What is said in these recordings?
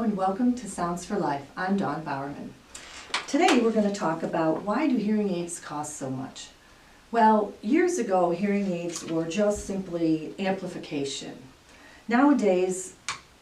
and welcome to Sounds for Life. I'm Dawn Bowerman. Today we're going to talk about why do hearing aids cost so much? Well, years ago hearing aids were just simply amplification. Nowadays,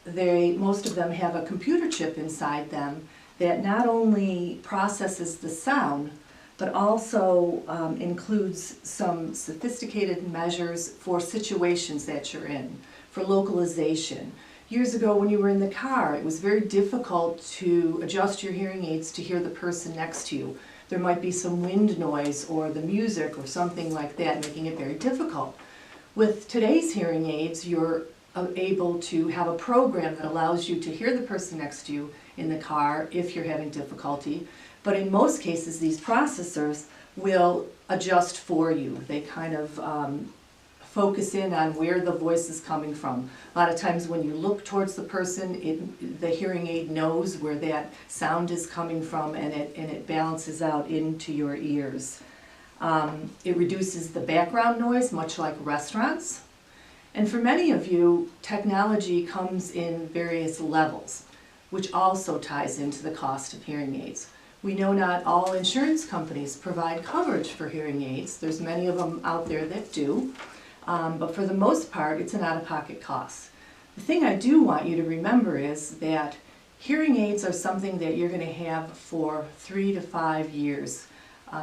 most of them have a computer chip inside them that not only processes the sound, but also includes some sophisticated measures for situations that you're in, for localization. Years ago when you were in the car, it was very difficult to adjust your hearing aids to hear the person next to you. There might be some wind noise or the music or something like that, making it very difficult. With today's hearing aids, you're able to have a program that allows you to hear the person next to you in the car if you're having difficulty. But in most cases, these processors will adjust for you. They kind of focus in on where the voice is coming from. A lot of times when you look towards the person, the hearing aid knows where that sound is coming from, and it balances out into your ears. It reduces the background noise, much like restaurants. And for many of you, technology comes in various levels, which also ties into the cost of hearing aids. We know not all insurance companies provide coverage for hearing aids. There's many of them out there that do. But for the most part, it's an out-of-pocket cost. The thing I do want you to remember is that hearing aids are something that you're going to have for 3 to 5 years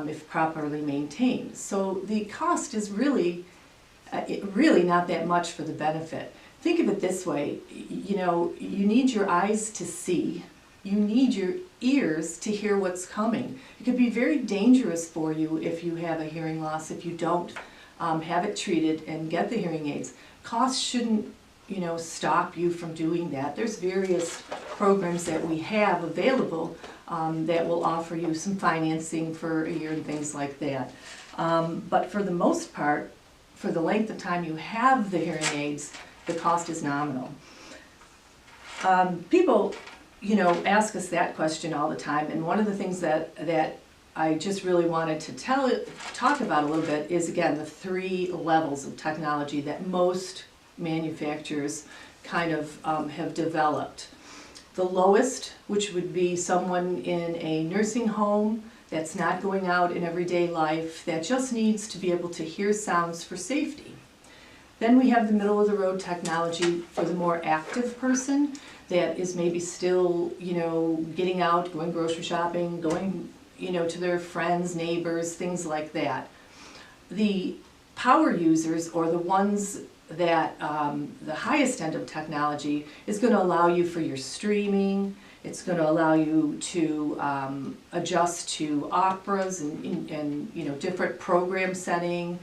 if properly maintained. So the cost is really not that much for the benefit. Think of it this way, you need your eyes to see, you need your ears to hear what's coming. It could be very dangerous for you if you have a hearing loss, if you don't have it treated and get the hearing aids. Costs shouldn't, stop you from doing that. There's various programs that we have available that will offer you some financing for a year and things like that. But for the most part, for the length of time you have the hearing aids, the cost is nominal. People, ask us that question all the time, and one of the things that I just really wanted to talk about a little bit is, again, the 3 levels of technology that most manufacturers kind of have developed. The lowest, which would be someone in a nursing home that's not going out in everyday life, that just needs to be able to hear sounds for safety. Then we have the middle of the road technology for the more active person that is maybe still, getting out, going grocery shopping, going to their friends, neighbors, things like that. The power users, or the ones that the highest end of technology, is going to allow you for your streaming. It's going to allow you to adjust to operas and different program setting.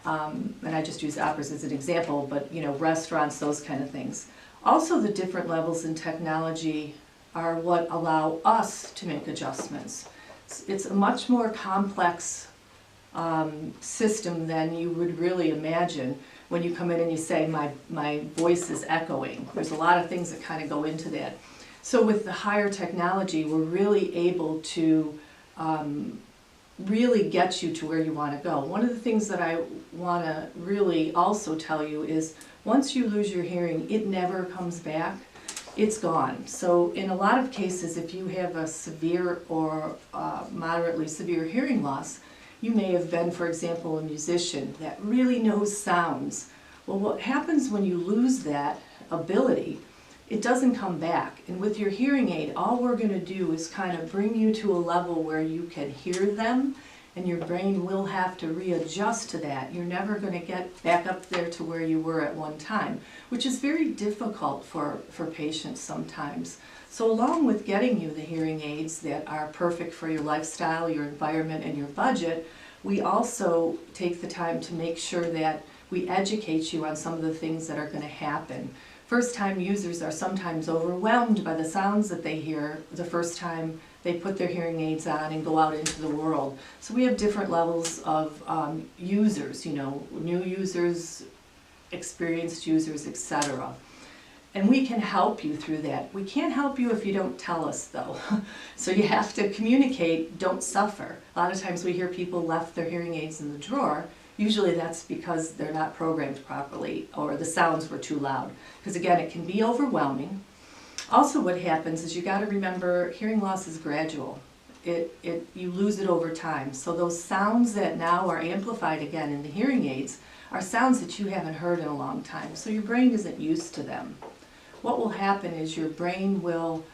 And I just use operas as an example, but restaurants, those kind of things. Also, the different levels in technology are what allow us to make adjustments. It's a much more complex system than you would really imagine when you come in and you say, my voice is echoing. There's a lot of things that kind of go into that. So with the higher technology, we're really able to really get you to where you want to go. One of the things that I want to really also tell you is, once you lose your hearing, it never comes back. It's gone. So in a lot of cases, if you have a severe or moderately severe hearing loss, you may have been, for example, a musician that really knows sounds. Well, what happens when you lose that ability, it doesn't come back. And with your hearing aid, all we're going to do is kind of bring you to a level where you can hear them, and your brain will have to readjust to that. You're never going to get back up there to where you were at one time, which is very difficult for patients sometimes. So along with getting you the hearing aids that are perfect for your lifestyle, your environment, and your budget, we also take the time to make sure that we educate you on some of the things that are going to happen. First-time users are sometimes overwhelmed by the sounds that they hear the first time they put their hearing aids on and go out into the world. So we have different levels of users, new users, experienced users, etc. And we can help you through that. We can't help you if you don't tell us, though. So you have to communicate, don't suffer. A lot of times we hear people left their hearing aids in the drawer. Usually that's because they're not programmed properly or the sounds were too loud. Because again, it can be overwhelming. Also what happens is you got to remember hearing loss is gradual. You lose it over time. So those sounds that now are amplified again in the hearing aids are sounds that you haven't heard in a long time. So your brain isn't used to them. What will happen is your brain will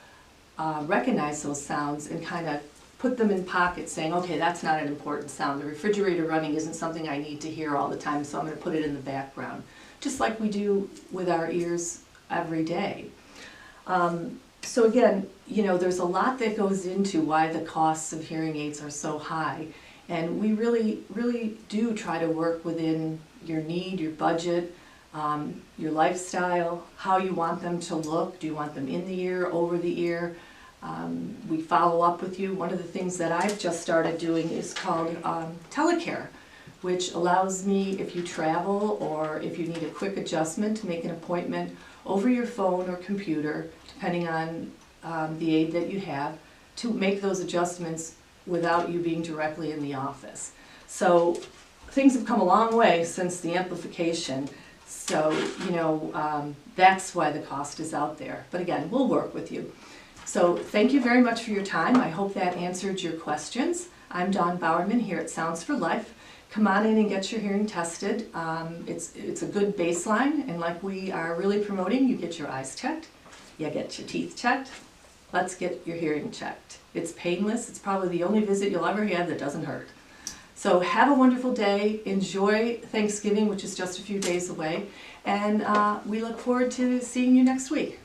recognize those sounds and kind of put them in pockets saying, okay, that's not an important sound. The refrigerator running isn't something I need to hear all the time, so I'm going to put it in the background. Just like we do with our ears every day. So again, there's a lot that goes into why the costs of hearing aids are so high. And we really, really do try to work within your need, your budget, your lifestyle, how you want them to look. Do you want them in the ear, over the ear? We follow up with you. One of the things that I've just started doing is called telecare, which allows me, if you travel or if you need a quick adjustment, to make an appointment over your phone or computer, depending on the aid that you have, to make those adjustments without you being directly in the office. So things have come a long way since the amplification. So, that's why the cost is out there. But again, we'll work with you. So thank you very much for your time. I hope that answered your questions. I'm Dawn Bowerman here at Sounds for Life. Come on in and get your hearing tested. It's a good baseline, and like we are really promoting, you get your eyes checked, you get your teeth checked. Let's get your hearing checked. It's painless. It's probably the only visit you'll ever have that doesn't hurt. So have a wonderful day. Enjoy Thanksgiving, which is just a few days away, and we look forward to seeing you next week.